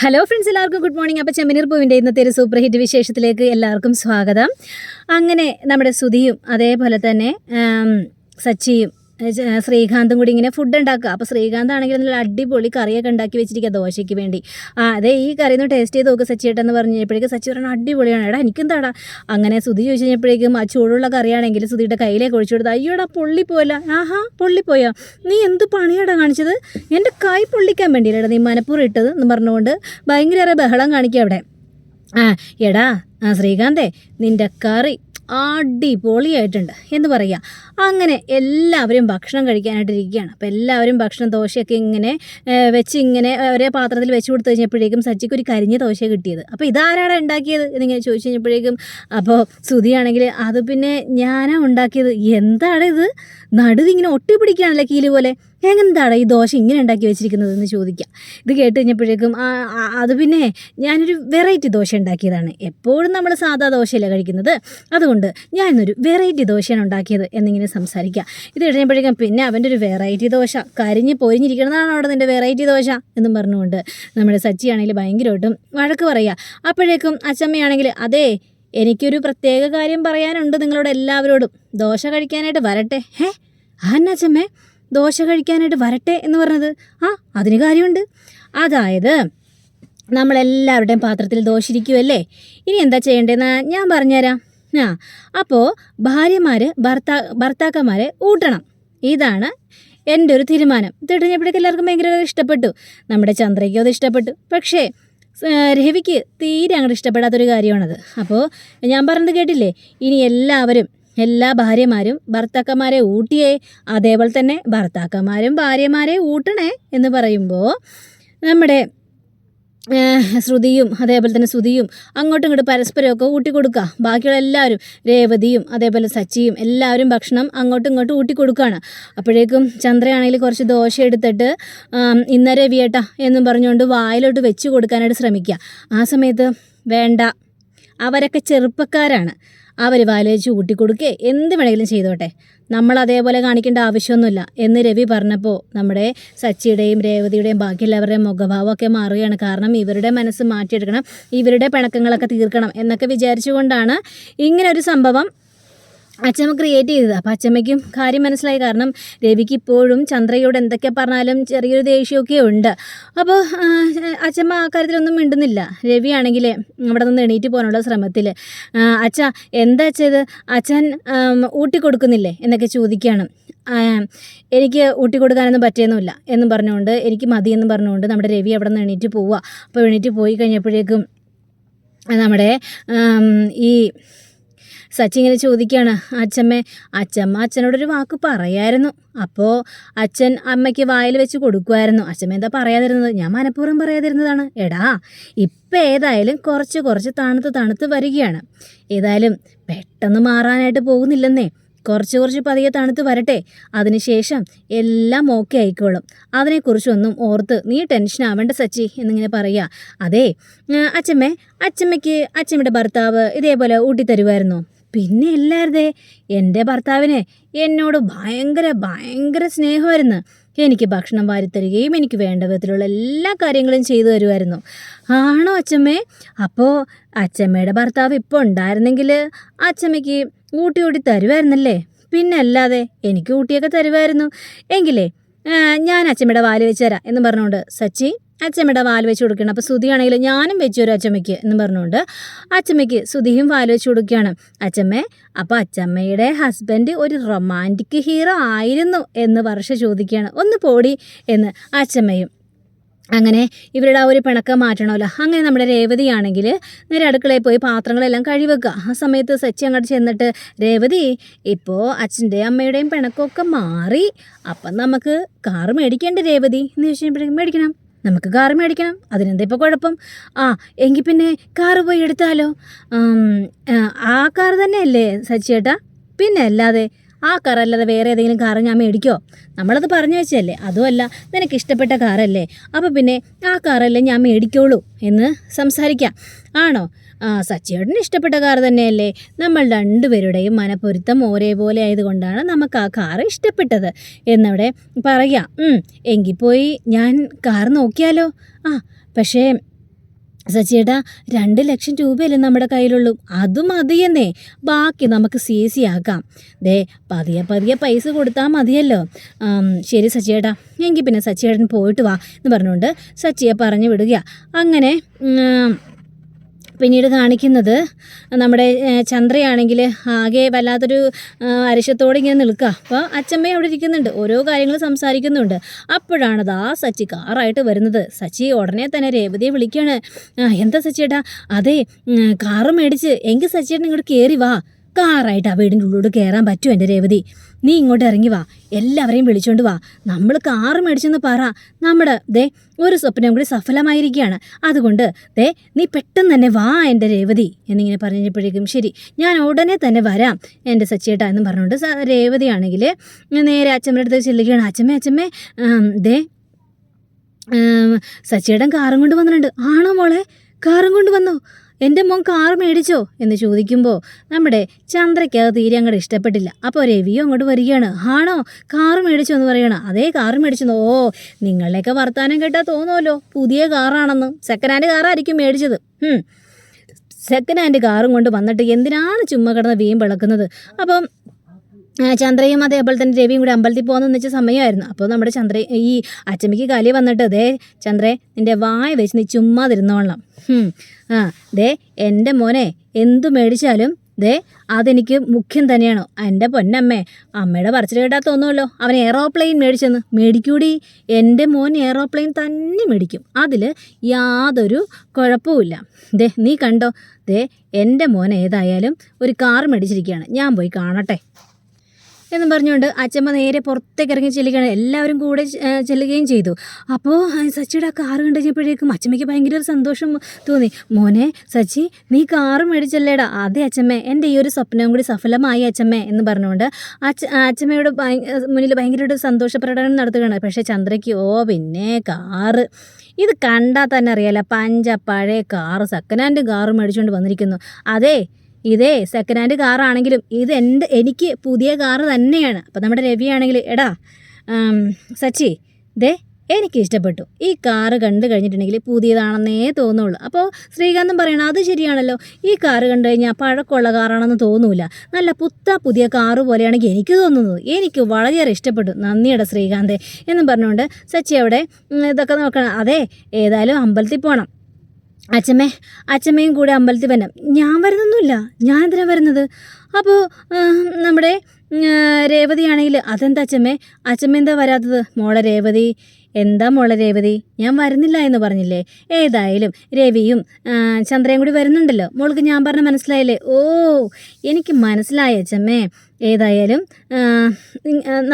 Hello friends, എല്ലാവർക്കും good morning. അപ്പോൾ ചെമ്മനീർ പൂവിൻ്റെ ഇന്നത്തെ ഒരു സൂപ്പർ ഹിറ്റ് വിശേഷത്തിലേക്ക് എല്ലാവർക്കും സ്വാഗതം. അങ്ങനെ നമ്മുടെ സുധിയും അതേപോലെ തന്നെ സച്ചിയും ശ്രീകാന്തും കൂടി ഇങ്ങനെ ഫുഡ് ഉണ്ടാക്കുക. അപ്പോൾ ശ്രീകാന്ത് ആണെങ്കിൽ നല്ല അടിപൊളി കറിയൊക്കെ ഉണ്ടാക്കി വെച്ചിരിക്കുക ദോശയ്ക്ക് വേണ്ടി. അതെ, ഈ കറി ഒന്ന് ടേസ്റ്റ് ചെയ്ത് നോക്ക് സച്ചിയേട്ടെന്ന് പറഞ്ഞു കഴിഞ്ഞപ്പോഴേക്കും സച്ചി പറഞ്ഞു അടിപൊളിയാണ്, എടാ എനിക്കെന്താടാ. അങ്ങനെ സുധി ചോദിച്ചു കഴിഞ്ഞപ്പോഴേക്കും ആ ചൂടുള്ള കറിയാണെങ്കിൽ സുധിയുടെ കയ്യിലേക്ക് ഒഴിച്ചു കൊടുത്ത്, അയ്യോടാ പൊള്ളിപ്പോയല്ല. ആഹാ, പൊള്ളിപ്പോയോ? നീ എന്ത് പണിയാടാ കാണിച്ചത്? എൻ്റെ കൈ പൊള്ളിക്കാൻ വേണ്ടിയില്ലടാ നീ മനപ്പൂർവ്വം ഇട്ടത് എന്ന് പറഞ്ഞുകൊണ്ട് ഭയങ്കര ബഹളം കാണിക്കുക അവിടെ. എടാ ശ്രീകാന്തേ, നിൻ്റെ കറി അടിപൊളിയായിട്ടുണ്ട് എന്ന് പറയുക. അങ്ങനെ എല്ലാവരും ഭക്ഷണം കഴിക്കാനായിട്ടിരിക്കുകയാണ്. അപ്പോൾ എല്ലാവരും ഭക്ഷണം ദോശയൊക്കെ ഇങ്ങനെ വെച്ച് ഇങ്ങനെ ഒരേ പാത്രത്തിൽ വെച്ച് കൊടുത്തു കഴിഞ്ഞപ്പോഴേക്കും സച്ചിക്ക് ഒരു കരിഞ്ഞ ദോശ കിട്ടിയത്. അപ്പോൾ ഇതാരാണ് ഉണ്ടാക്കിയത് എന്നിങ്ങനെ ചോദിച്ചു കഴിഞ്ഞപ്പോഴേക്കും അപ്പോൾ സുധിയാണെങ്കിൽ അത് പിന്നെ ഞാനാ ഉണ്ടാക്കിയത്. എന്താണ് ഇത്, നടുവിങ്ങനെ ഒട്ടിപ്പിടിക്കുകയാണല്ലോ കീല് പോലെ, എന്താണ് ഈ ദോശ ഇങ്ങനെ ഉണ്ടാക്കി വെച്ചിരിക്കുന്നത് എന്ന് ചോദിക്കാം. ഇത് കേട്ട് കഴിഞ്ഞപ്പോഴേക്കും അത് പിന്നെ ഞാനൊരു വെറൈറ്റി ദോശ ഉണ്ടാക്കിയതാണ്. എപ്പോഴും നമ്മൾ സാധാ ദോശയല്ല കഴിക്കുന്നത്, അതുകൊണ്ട് ഞാനൊരു വെറൈറ്റി ദോശയാണ് ഉണ്ടാക്കിയത് എന്നിങ്ങനെ സംസാരിക്കുക. ഇത് കഴിഞ്ഞപ്പോഴേക്കും പിന്നെ അവൻ്റെ ഒരു വെറൈറ്റി ദോശ കരിഞ്ഞ് പൊരിഞ്ഞിരിക്കുന്നതാണ് അവിടെ നിൻ്റെ വെറൈറ്റി ദോശ എന്നും പറഞ്ഞുകൊണ്ട് നമ്മുടെ സച്ചിയാണെങ്കിൽ ഭയങ്കരമായിട്ടും വഴക്ക് പറയുക. അപ്പോഴേക്കും അച്ചമ്മയാണെങ്കിൽ അതേ, എനിക്കൊരു പ്രത്യേക കാര്യം പറയാനുണ്ട് നിങ്ങളോട് എല്ലാവരോടും. ദോശ കഴിക്കാനായിട്ട് വരട്ടെ. അച്ചമ്മേ, ദോശ കഴിക്കാനായിട്ട് വരട്ടെ എന്ന് പറഞ്ഞത്? അതിന് കാര്യമുണ്ട്. അതായത് നമ്മളെല്ലാവരുടെയും പാത്രത്തിൽ ദോശ ഇരിക്കുമല്ലേ, ഇനി എന്താ ചെയ്യേണ്ടതെന്ന് ഞാൻ പറഞ്ഞുതരാം. അപ്പോൾ ഭാര്യമാർ ഭർത്താക്കന്മാരെ ഊട്ടണം. ഇതാണ് എൻ്റെ ഒരു തീരുമാനം. തിടഞ്ഞപ്പോഴേക്കും എല്ലാവർക്കും ഭയങ്കര ഇഷ്ടപ്പെട്ടു. നമ്മുടെ ചന്ദ്രയ്ക്കും അത് ഇഷ്ടപ്പെട്ടു. പക്ഷേ രവിക്ക് തീരെ അങ്ങോട്ട് ഇഷ്ടപ്പെടാത്തൊരു കാര്യമാണത്. അപ്പോൾ ഞാൻ പറഞ്ഞത് കേട്ടില്ലേ, ഇനി എല്ലാ ഭാര്യമാരും ഭർത്താക്കന്മാരെ ഊട്ടിയേ, അതേപോലെ തന്നെ ഭർത്താക്കന്മാരും ഭാര്യമാരെ ഊട്ടണേ എന്ന് പറയുമ്പോൾ നമ്മുടെ ശ്രുതിയും അതേപോലെ തന്നെ സുധിയും അങ്ങോട്ടും ഇങ്ങോട്ടും പരസ്പരമൊക്കെ ഊട്ടിക്കൊടുക്കുക. ബാക്കിയുള്ള എല്ലാവരും രേവതിയും അതേപോലെ സച്ചിയും എല്ലാവരും ഭക്ഷണം അങ്ങോട്ടും ഇങ്ങോട്ടും ഊട്ടിക്കൊടുക്കുകയാണ്. അപ്പോഴേക്കും ചന്ദ്രയാണെങ്കിൽ കുറച്ച് ദോശ എടുത്തിട്ട് ഇന്ന രവിയേട്ടാ എന്നും പറഞ്ഞുകൊണ്ട് വായിലോട്ട് വെച്ച് കൊടുക്കാനായിട്ട് ശ്രമിക്കുക. ആ സമയത്ത് വേണ്ട, അവരൊക്കെ ചെറുപ്പക്കാരാണ്, അവർ വായിലേച്ച് ഊട്ടിക്കൊടുക്കേ എന്ത് വേണമെങ്കിലും ചെയ്തോട്ടെ, നമ്മൾ അതേപോലെ കാണിക്കേണ്ട ആവശ്യമൊന്നുമില്ല എന്ന് രവി പറഞ്ഞപ്പോൾ നമ്മുടെ സച്ചിയുടെയും രേവതിയുടെയും ബാക്കിയുള്ളവരുടെയും മുഖഭാവമൊക്കെ മാറുകയാണ്. കാരണം ഇവരുടെ മനസ്സ് മാറ്റിയെടുക്കണം, ഇവരുടെ പിണക്കങ്ങളൊക്കെ തീർക്കണം എന്നൊക്കെ വിചാരിച്ചുകൊണ്ടാണ് ഇങ്ങനൊരു സംഭവം അച്ചമ്മ ക്രിയേറ്റ് ചെയ്തത്. അപ്പോൾ അച്ചമ്മയ്ക്കും കാര്യം മനസ്സിലായി. കാരണം രവിക്ക് ഇപ്പോഴും ചന്ദ്രയോട് എന്തൊക്കെ പറഞ്ഞാലും ചെറിയൊരു ദേഷ്യമൊക്കെ ഉണ്ട്. അപ്പോൾ അച്ചമ്മ ആ കാര്യത്തിലൊന്നും മിണ്ടുന്നില്ല. രവി ആണെങ്കിൽ അവിടെ നിന്ന് എണീറ്റ് പോകാനുള്ള ശ്രമത്തിൽ അച്ഛാ എന്താ ചെയ്ത്, അച്ഛൻ ഊട്ടിക്കൊടുക്കുന്നില്ലേ എന്നൊക്കെ ചോദിക്കുകയാണ്. എനിക്ക് ഊട്ടിക്കൊടുക്കാനൊന്നും പറ്റിയൊന്നുമില്ല എന്നും പറഞ്ഞുകൊണ്ട്, എനിക്ക് മതിയെന്നും പറഞ്ഞുകൊണ്ട് നമ്മുടെ രവി അവിടെ നിന്ന് എണീറ്റ് പോവുക. അപ്പോൾ എണീറ്റ് പോയി കഴിഞ്ഞപ്പോഴേക്കും നമ്മുടെ ഈ സച്ചി ഇങ്ങനെ ചോദിക്കുകയാണ്, അച്ചമ്മ അച്ഛനോടൊരു വാക്ക് പറയായിരുന്നു, അപ്പോൾ അച്ഛൻ അമ്മയ്ക്ക് വായിൽ വെച്ച് കൊടുക്കുമായിരുന്നു. അച്ഛമ്മ എന്താ പറയാതിരുന്നത്? ഞാൻ മനഃപൂർവ്വം പറയാതിരുന്നതാണ്. എടാ, ഇപ്പം ഏതായാലും കുറച്ച് തണുത്ത് വരികയാണ്. ഏതായാലും പെട്ടെന്ന് മാറാനായിട്ട് പോകുന്നില്ലെന്നേ, കുറച്ച് പതിയെ തണുത്ത് വരട്ടെ, അതിനുശേഷം എല്ലാം ഓക്കെ ആയിക്കോളും. അതിനെക്കുറിച്ചൊന്നും ഓർത്ത് നീ ടെൻഷൻ ആവേണ്ട സച്ചി എന്നിങ്ങനെ പറയുക. അതെ അച്ചമ്മയ്ക്ക് അച്ചമ്മയുടെ ഭർത്താവ് ഇതേപോലെ ഊട്ടിത്തരുമായിരുന്നോ? പിന്നെ എല്ലാവരുതേ, എൻ്റെ ഭർത്താവിന് എന്നോട് ഭയങ്കര സ്നേഹമായിരുന്നു. എനിക്ക് ഭക്ഷണം വാരിത്തരികയും എനിക്ക് വേണ്ട വിധത്തിലുള്ള എല്ലാ കാര്യങ്ങളും ചെയ്തു തരുമായിരുന്നു. ആണോ അച്ചമ്മേ? അപ്പോൾ അച്ചമ്മയുടെ ഭർത്താവ് ഇപ്പോൾ ഉണ്ടായിരുന്നെങ്കിൽ അച്ചമ്മയ്ക്ക് ഊട്ടി തരുമായിരുന്നല്ലേ? പിന്നെ അല്ലാതെ എനിക്ക് ഊട്ടിയൊക്കെ തരുമായിരുന്നു. എങ്കിലേ ഞാൻ അച്ചമ്മയുടെ വാല് വെച്ച് തരാം എന്ന് പറഞ്ഞുകൊണ്ട് സച്ചി അച്ചമ്മയുടെ വാല് വെച്ച് കൊടുക്കണം. അപ്പോൾ സുധിയാണെങ്കിൽ ഞാനും വെച്ചു തരും അച്ചമ്മയ്ക്ക് എന്ന് പറഞ്ഞുകൊണ്ട് അച്ചമ്മയ്ക്ക് സുധിയും വാല് വെച്ച് കൊടുക്കുകയാണ്. അപ്പോൾ അച്ചമ്മയുടെ ഹസ്ബൻഡ് ഒരു റൊമാൻറ്റിക് ഹീറോ ആയിരുന്നു എന്ന് വർഷ ചോദിക്കുകയാണ്. ഒന്ന് പോടി എന്ന് അച്ചമ്മയും. അങ്ങനെ ഇവരുടെ ആ ഒരു പിണക്കം മാറ്റണമല്ലോ. അങ്ങനെ നമ്മുടെ രേവതിയാണെങ്കിൽ നേരെ അടുക്കളയിൽ പോയി പാത്രങ്ങളെല്ലാം കഴുകിവെക്കുക. ആ സമയത്ത് സച്ചി അങ്ങോട്ട് ചെന്നിട്ട്, രേവതി, ഇപ്പോൾ അച്ഛൻ്റെയും അമ്മയുടെയും പിണക്കമൊക്കെ മാറി, അപ്പം നമുക്ക് കാറ് മേടിക്കേണ്ട രേവതി എന്ന് ചോദിച്ചപ്പോഴേക്കും നമുക്ക് കാറ് മേടിക്കണം, അതിനെന്താ ഇപ്പോൾ കുഴപ്പം? എങ്കിൽ പിന്നെ കാറ് പോയി എടുത്താലോ? ആ കാറ് തന്നെയല്ലേ സച്ചിയേട്ടാ? പിന്നെ അല്ലാതെ ആ കാറല്ലാതെ വേറെ ഏതെങ്കിലും കാറ് ഞാൻ മേടിക്കോ? നമ്മളത് പറഞ്ഞു വെച്ചല്ലേ. അതുമല്ല, നിനക്ക് ഇഷ്ടപ്പെട്ട കാറല്ലേ, അപ്പോൾ പിന്നെ ആ കാറല്ലേ ഞാൻ മേടിക്കോളൂ എന്ന് സംസാരിക്കാം. ആണോ? സച്ചിയേട്ടന് ഇഷ്ടപ്പെട്ട കാർ തന്നെയല്ലേ. നമ്മൾ രണ്ടുപേരുടെയും മനപ്പൊരുത്തം ഒരേപോലെ ആയതുകൊണ്ടാണ് നമുക്ക് ആ കാർ ഇഷ്ടപ്പെട്ടത് എന്നവിടെ പറയാം. എങ്കിൽ പോയി ഞാൻ കാർ നോക്കിയാലോ? പക്ഷേ സച്ചിയേട്ടാ 2 ലക്ഷം രൂപയല്ലേ നമ്മുടെ കയ്യിലുള്ളൂ, അത് മതിയെന്നേ, ബാക്കി നമുക്ക് സി ആക്കാം. ദേ പതിയെ പതിയെ പൈസ കൊടുത്താൽ മതിയല്ലോ. ശരി സച്ചിയേട്ടാ, എങ്കിൽ പിന്നെ സച്ചിയേട്ടൻ പോയിട്ട് വാ എന്ന് പറഞ്ഞുകൊണ്ട് സച്ചിയെ പറഞ്ഞു വിടുക. അങ്ങനെ പിന്നീട് കാണിക്കുന്നത് നമ്മുടെ ചന്ദ്രയാണെങ്കിൽ ആകെ വല്ലാത്തൊരു അരിശത്തോടെ ഇങ്ങനെ നിൽക്കുക. അപ്പോൾ അച്ചമ്മയും അവിടെ ഇരിക്കുന്നുണ്ട്, ഓരോ കാര്യങ്ങൾ സംസാരിക്കുന്നുണ്ട്. അപ്പോഴാണത് സച്ചി കാറായിട്ട് വരുന്നത്. സച്ചി ഉടനെ തന്നെ രേവതിയെ വിളിക്കുകയാണ്. എന്താ സച്ചിയേട്ടാ? അതെ, കാറ് മേടിച്ച്, എങ്കിൽ സച്ചിയേട്ടൻ ഇങ്ങോട്ട് കയറി വാ. കാറായിട്ട് ആ വീടിൻ്റെ ഉള്ളിലോട്ട് കയറാൻ പറ്റുമോ എൻ്റെ രേവതി? നീ ഇങ്ങോട്ട് ഇറങ്ങി വാ, എല്ലാവരെയും വിളിച്ചോണ്ട് വാ. നമ്മൾ കാറ് മേടിച്ചെന്ന് പറ. നമ്മുടെ ഒരു സ്വപ്നം കൂടി സഫലമായിരിക്കുകയാണ്. അതുകൊണ്ട് നീ പെട്ടെന്ന് തന്നെ വാ എൻ്റെ രേവതി എന്നിങ്ങനെ പറഞ്ഞപ്പോഴേക്കും ശരി, ഞാൻ ഉടനെ തന്നെ വരാം എൻ്റെ സച്ചിയേട്ടാ എന്ന് പറഞ്ഞുകൊണ്ട് രേവതിയാണെങ്കിൽ നേരെ അച്ഛമ്മയുടെ അടുത്ത് ചെല്ലുകയാണ്. അച്ഛമ്മേ സച്ചിയേട്ടൻ കാറും കൊണ്ട് വന്നിട്ടുണ്ട്. ആണോ മോളെ, കാറും കൊണ്ട് വന്നോ? എൻ്റെ മോൻ കാറ് മേടിച്ചോ എന്ന് ചോദിക്കുമ്പോൾ നമ്മുടെ ചന്ദ്രയ്ക്ക് അത് തീരെ അങ്ങോട്ട് ഇഷ്ടപ്പെട്ടില്ല. അപ്പോൾ രവിയോ അങ്ങോട്ട് വരികയാണ്. ആണോ, കാറ് മേടിച്ചോ എന്ന് പറയണം. അതേ, കാറ് മേടിച്ചെന്നോ? നിങ്ങളുടെയൊക്കെ വർത്താനം കേട്ടാൽ തോന്നുമല്ലോ പുതിയ കാറാണെന്ന്. സെക്കൻഡ് ഹാൻഡ് കാറായിരിക്കും മേടിച്ചത്. സെക്കൻഡ് ഹാൻഡ് കാറും കൊണ്ട് വന്നിട്ട് എന്തിനാണ് ചുമ്മാ കിടന്ന് വീം വിളക്കുന്നത്? അപ്പം ചന്ദ്രയും അതേപോലെ തന്നെ രവിയും കൂടി അമ്പലത്തിൽ പോകുന്നതെന്ന് വെച്ച സമയമായിരുന്നു. അപ്പോൾ നമ്മുടെ ഈ അച്ചമ്മയ്ക്ക് കലി വന്നിട്ട് ചന്ദ്രേ, നിൻ്റെ വായ വെച്ച് നീ ചുമ്മാതിരുന്നോളാം. എൻ്റെ മോനെ എന്തു മേടിച്ചാലും അതെനിക്ക് മുഖ്യം തന്നെയാണോ? എൻ്റെ പൊന്നമ്മേ, അമ്മയുടെ പറച്ചിൽ കേട്ടാൽ തോന്നുമല്ലോ അവൻ എയറോപ്ലെയിൻ മേടിച്ചെന്ന്. മേടിക്കൂടി, എൻ്റെ മോൻ എയറോപ്ലെയിൻ തന്നെ മേടിക്കും, അതിൽ യാതൊരു കുഴപ്പവുമില്ല. നീ കണ്ടോ, എൻ്റെ മോൻ ഏതായാലും ഒരു കാർ മേടിച്ചിരിക്കുകയാണ്, ഞാൻ പോയി കാണട്ടെ എന്നും പറഞ്ഞുകൊണ്ട് അച്ചമ്മ നേരെ പുറത്തേക്ക് ഇറങ്ങി ചെല്ലുകയാണ്. എല്ലാവരും കൂടെ ചെല്ലുകയും ചെയ്തു. അപ്പോൾ സച്ചിയുടെ ആ കാറ് കണ്ടു കഴിഞ്ഞപ്പോഴേക്കും അച്ചമ്മയ്ക്ക് ഭയങ്കര ഒരു സന്തോഷം തോന്നി. മോനെ സച്ചി, നീ കാറ് മേടിച്ചല്ലേടാ? അതെ അച്ചമ്മേ, എൻ്റെ ഈ ഒരു സ്വപ്നവും കൂടി സഫലമായി അച്ചമ്മേ എന്ന് പറഞ്ഞുകൊണ്ട് അച്ചമ്മയുടെ മുന്നിൽ ഭയങ്കര ഒരു സന്തോഷ പ്രകടനം നടത്തുകയാണ്. പക്ഷേ ചന്ദ്രയ്ക്ക് പിന്നെ കാറ് ഇത് കണ്ടാൽ തന്നെ അറിയാലോ, പഴയ കാറ്, സെക്കൻഡ് ഹാൻഡ് കാറ് മേടിച്ചുകൊണ്ട് വന്നിരിക്കുന്നു. ഇതേ സെക്കൻഡ് ഹാൻഡ് കാറാണെങ്കിലും എനിക്ക് പുതിയ കാറ് തന്നെയാണ്. അപ്പം നമ്മുടെ രവിയാണെങ്കിൽ എടാ സച്ചി, എനിക്ക് ഇഷ്ടപ്പെട്ടു, ഈ കാറ് കണ്ടു കഴിഞ്ഞിട്ടുണ്ടെങ്കിൽ പുതിയതാണെന്നേ തോന്നുള്ളൂ. അപ്പോൾ ശ്രീകാന്തം പറയണം, അത് ശരിയാണല്ലോ, ഈ കാറ് കണ്ടു കഴിഞ്ഞാൽ പഴക്കമുള്ള കാറാണെന്ന് തോന്നൂല, നല്ല പുതിയ കാറ് പോലെയാണെങ്കിൽ എനിക്ക് തോന്നുന്നത്. എനിക്ക് വളരെയേറെ ഇഷ്ടപ്പെട്ടു, നന്ദിയുടെ ശ്രീകാന്തേ എന്നും പറഞ്ഞുകൊണ്ട് സച്ചി അവിടെ ഇതൊക്കെ നോക്കണം. ഏതായാലും അമ്പലത്തിൽ പോകണം. അച്ചമ്മയും കൂടെ അമ്പലത്തിൽ വരണം. ഞാൻ വരുന്നൊന്നുമില്ല, ഞാൻ എന്തിനാണ് വരുന്നത്? അപ്പോൾ നമ്മുടെ രേവതിയാണെങ്കിൽ അതെന്താ അച്ചമ്മ എന്താ വരാത്തത്? മോളെ രേവതി, ഞാൻ വരുന്നില്ല എന്ന് പറഞ്ഞില്ലേ? ഏതായാലും രവിയും ചന്ദ്രയും കൂടി വരുന്നുണ്ടല്ലോ, മോൾക്ക് ഞാൻ പറഞ്ഞ മനസ്സിലായില്ലേ? ഓ, എനിക്ക് മനസ്സിലായി അച്ചമ്മേ. ഏതായാലും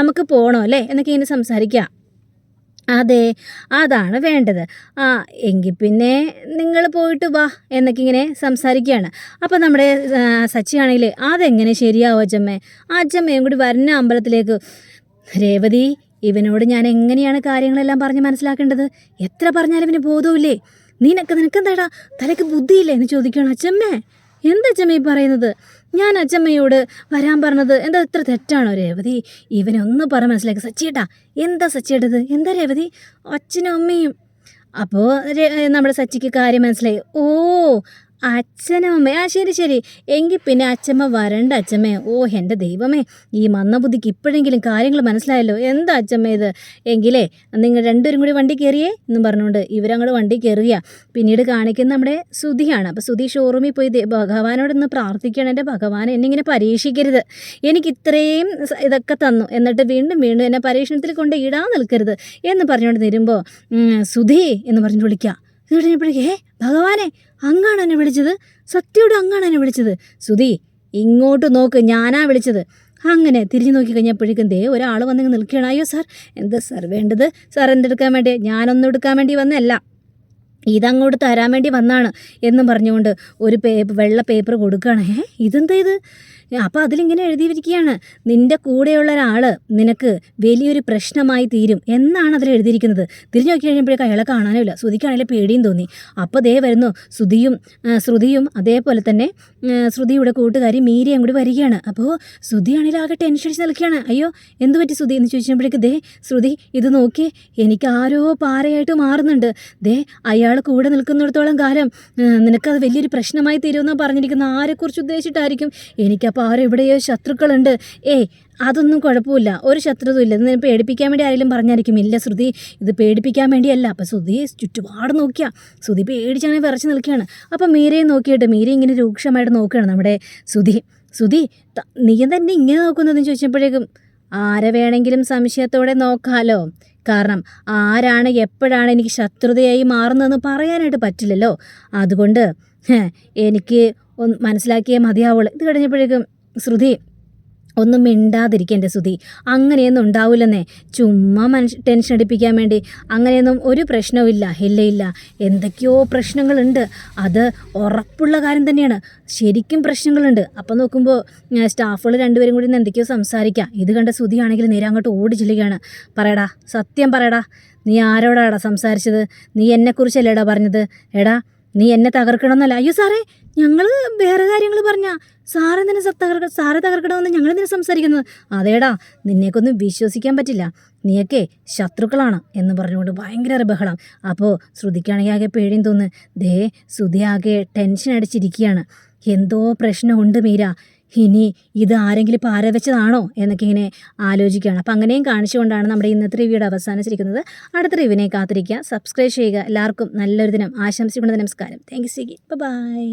നമുക്ക് പോകണോ അല്ലേ എന്നൊക്കെ ഇങ്ങനെ സംസാരിക്കാം. അതെ, അതാണ് വേണ്ടത്. എങ്കിൽ പിന്നെ നിങ്ങൾ പോയിട്ട് വാ എന്നൊക്കെ ഇങ്ങനെ സംസാരിക്കുകയാണ്. അപ്പോൾ നമ്മുടെ സച്ചിയാണെങ്കിൽ അതെങ്ങനെ ശരിയാവും അച്ചമ്മയും കൂടി വരുന്ന അമ്പലത്തിലേക്ക്. രേവതി, ഇവനോട് ഞാൻ എങ്ങനെയാണ് കാര്യങ്ങളെല്ലാം പറഞ്ഞ് മനസ്സിലാക്കേണ്ടത്? എത്ര പറഞ്ഞാലും ഇവന് ബോധമില്ലേ? നിനക്കെന്താടാ തലയ്ക്ക് ബുദ്ധിയില്ലേ എന്ന് ചോദിക്കണം. അച്ചമ്മേ, എന്താ അച്ചമ്മ ഈ പറയുന്നത്? ഞാൻ അച്ചമ്മയോട് വരാൻ പറഞ്ഞത് എന്താ ഇത്ര തെറ്റാണോ രേവതി? ഇവനൊന്ന് പറ മനസ്സിലാക്കി. സച്ചിയേട്ടാ, എന്താ സച്ചിയേട്ടത്? എന്താ രേവതി? അച്ഛനും അമ്മയും. അപ്പോൾ നമ്മുടെ സച്ചിക്ക് കാര്യം മനസ്സിലായി. ഓ, അച്ഛനും അമ്മ, ശരി, എങ്കിൽ പിന്നെ അച്ചമ്മ വരണ്ട അച്ചമ്മേ. ഓ എൻ്റെ ദൈവമേ, ഈ മന്ദബുദ്ധിക്ക് ഇപ്പോഴെങ്കിലും കാര്യങ്ങൾ മനസ്സിലായല്ലോ. എന്താ അച്ചമ്മ ഇത്? എങ്കിലേ നിങ്ങൾ രണ്ടുപേരും കൂടി വണ്ടി കയറിയേ എന്നും പറഞ്ഞുകൊണ്ട് ഇവരങ്ങോട്ട് വണ്ടി കയറുക. പിന്നീട് കാണിക്കുന്ന നമ്മുടെ സുധിയാണ്. അപ്പോൾ സുധി ഷോറൂമിൽ പോയി ഭഗവാനോടൊന്ന് പ്രാർത്ഥിക്കണം, എൻ്റെ ഭഗവാൻ എന്നിങ്ങനെ പരീക്ഷിക്കരുത്, എനിക്ക് ഇത്രയും ഇതൊക്കെ തന്നു, എന്നിട്ട് വീണ്ടും എന്നെ പരീക്ഷണത്തിൽ കൊണ്ട് ഇടാൻ നിൽക്കരുത് എന്ന് പറഞ്ഞുകൊണ്ട് നിരുമ്പോൾ സുധി എന്ന് പറഞ്ഞിട്ട് വിളിക്കുക. ഇത് കഴിഞ്ഞപ്പോഴേക്കേ ഭഗവാനെ, അങ്ങാണ് എന്നെ വിളിച്ചത്? സത്യയോട് അങ്ങാണ് എന്നെ വിളിച്ചത്? സുധി, ഇങ്ങോട്ട് നോക്ക്, ഞാനാ വിളിച്ചത്. അങ്ങനെ തിരിഞ്ഞു നോക്കി കഴിഞ്ഞപ്പോഴേക്കും ഒരാൾ വന്നിങ്ങ് നിൽക്കുകയാണ്. അയ്യോ സാർ, എന്താ സാർ വേണ്ടത്? സാർ എന്തെടുക്കാൻ വേണ്ടി? ഞാനൊന്നും എടുക്കാൻ വേണ്ടി വന്നല്ല, ഇതങ്ങോട്ട് തരാൻ വേണ്ടി വന്നാണ് എന്നും പറഞ്ഞുകൊണ്ട് ഒരു വെള്ള പേപ്പർ കൊടുക്കുകയാണ്. ഇതെന്താ ഇത്? അപ്പോൾ അതിലിങ്ങനെ എഴുതിയിരിക്കുകയാണ്, നിൻ്റെ കൂടെയുള്ള ഒരാൾ നിനക്ക് വലിയൊരു പ്രശ്നമായി തീരും എന്നാണ് അതിൽ എഴുതിയിരിക്കുന്നത്. തിരിഞ്ഞു നോക്കി കഴിയുമ്പോഴേക്കും അയാളെ കാണാനുമില്ല. ശ്രുതിക്കാണെങ്കിൽ പേടിയും തോന്നി. അപ്പോൾ ദേ വരുന്നു ശ്രുതിയും അതേപോലെ തന്നെ ശ്രുതിയുടെ കൂട്ടുകാരി മീരയും കൂടി വരികയാണ്. അപ്പോൾ ശ്രുതിയാണെങ്കിൽ ആകെ ടെൻഷൻ അടിച്ച് നിൽക്കുകയാണ്. അയ്യോ എന്ത് പറ്റി ശ്രുതി എന്ന് ചോദിച്ചപ്പോഴേക്ക് ദേ ശ്രുതി ഇത് നോക്കി, എനിക്ക് ആരോ പാരയായിട്ട് മാറുന്നുണ്ട്. ദേ അയാൾ കൂടെ നിൽക്കുന്നിടത്തോളം കാലം നിനക്കത് വലിയൊരു പ്രശ്നമായി തീരുമെന്നാണ് പറഞ്ഞിരിക്കുന്ന. ആരെക്കുറിച്ച് ഉദ്ദേശിച്ചിട്ടായിരിക്കും? എനിക്കപ്പോൾ ആരോ എവിടെയോ ശത്രുക്കളുണ്ട്. അതൊന്നും കുഴപ്പമില്ല, ഒരു ശത്രുതയില്ല. ഇത് നിന്നെ പേടിപ്പിക്കാൻ വേണ്ടി ആരെങ്കിലും പറഞ്ഞായിരിക്കും. ഇല്ല ശ്രുതി, ഇത് പേടിപ്പിക്കാൻ വേണ്ടിയല്ല. അപ്പം ശ്രുതി ചുറ്റുപാട് നോക്കിയാ ശ്രുതി പേടിച്ചാണെങ്കിൽ വിറച്ച് നിൽക്കുകയാണ്. അപ്പം മീരയെ നോക്കിയിട്ട് മീര ഇങ്ങനെ രൂക്ഷമായിട്ട് നോക്കുകയാണ് നമ്മുടെ ശ്രുതി നീ തന്നെ ഇങ്ങനെ നോക്കുന്നതെന്ന് ചോദിച്ചപ്പോഴേക്കും ആരെ വേണമെങ്കിലും സംശയത്തോടെ നോക്കാമല്ലോ. കാരണം ആരാണ് എപ്പോഴാണ് എനിക്ക് ശത്രുതയായി മാറുന്നതെന്ന് പറയാനായിട്ട് പറ്റില്ലല്ലോ. അതുകൊണ്ട് എനിക്ക് ഒന്ന് മനസ്സിലാക്കിയേ മതിയാവുള്ളൂ. ഇത് കഴിഞ്ഞപ്പോഴേക്കും ശ്രുതി ഒന്നും മിണ്ടാതിരിക്കേണ്ട ശ്രുതി, അങ്ങനെയൊന്നും ഉണ്ടാവില്ലെന്നേ. ചുമ്മാ ടെൻഷൻ അടിപ്പിക്കാൻ വേണ്ടി അങ്ങനെയൊന്നും ഒരു പ്രശ്നവുമില്ല. ഇല്ല, എന്തൊക്കെയോ പ്രശ്നങ്ങളുണ്ട്. അത് ഉറപ്പുള്ള കാര്യം തന്നെയാണ്. ശരിക്കും പ്രശ്നങ്ങളുണ്ട്. അപ്പം നോക്കുമ്പോൾ സ്റ്റാഫുകൾ രണ്ടുപേരും കൂടി എന്തൊക്കെയോ സംസാരിക്കാം. ഇത് കണ്ട ശ്രുതിയാണെങ്കിൽ നേരെ അങ്ങോട്ട് ഓടി ചെല്ലുകയാണ്. പറയടാ, സത്യം പറയടാ, നീ ആരോടാടാ സംസാരിച്ചത്? നീ എന്നെക്കുറിച്ചല്ലേടാ പറഞ്ഞത്? എടാ നീ എന്നെ തകർക്കണമെന്നല്ല. അയ്യോ സാറേ, ഞങ്ങൾ വേറെ കാര്യങ്ങൾ പറഞ്ഞാ സാറെന്തിനെ സാറെ തകർക്കണമെന്ന് ഞങ്ങളെന്തിനാ സംസാരിക്കുന്നത്? അതേടാ, നിന്നെക്കൊന്നും വിശ്വസിക്കാൻ പറ്റില്ല, നീയൊക്കെ ശത്രുക്കളാണ് എന്ന് പറഞ്ഞുകൊണ്ട് ഭയങ്കര ബഹളം. അപ്പോൾ ശ്രുതിക്കാണെങ്കിൽ ആകെ പേടിയും തോന്നുന്നു. ദേ ശ്രുതി ആകെ ടെൻഷൻ അടിച്ചിരിക്കുകയാണ്. എന്തോ പ്രശ്നമുണ്ട് മീര, ഇനി ഇത് ആരെങ്കിലും പാര വെച്ചതാണോ എന്നൊക്കെ ഇങ്ങനെ ആലോചിക്കുകയാണ്. അപ്പം അങ്ങനെയും കാണിച്ചുകൊണ്ടാണ് നമ്മുടെ ഇന്നത്തെ റിവ്യൂടെ അവസാനിച്ചിരിക്കുന്നത്. അടുത്ത റിവ്യൂവിനെ കാത്തിരിക്കുക, സബ്സ്ക്രൈബ് ചെയ്യുക. എല്ലാവർക്കും നല്ലൊരു ദിനം ആശംസിക്കുന്നത്. നമസ്കാരം. Thank you. ബൈ.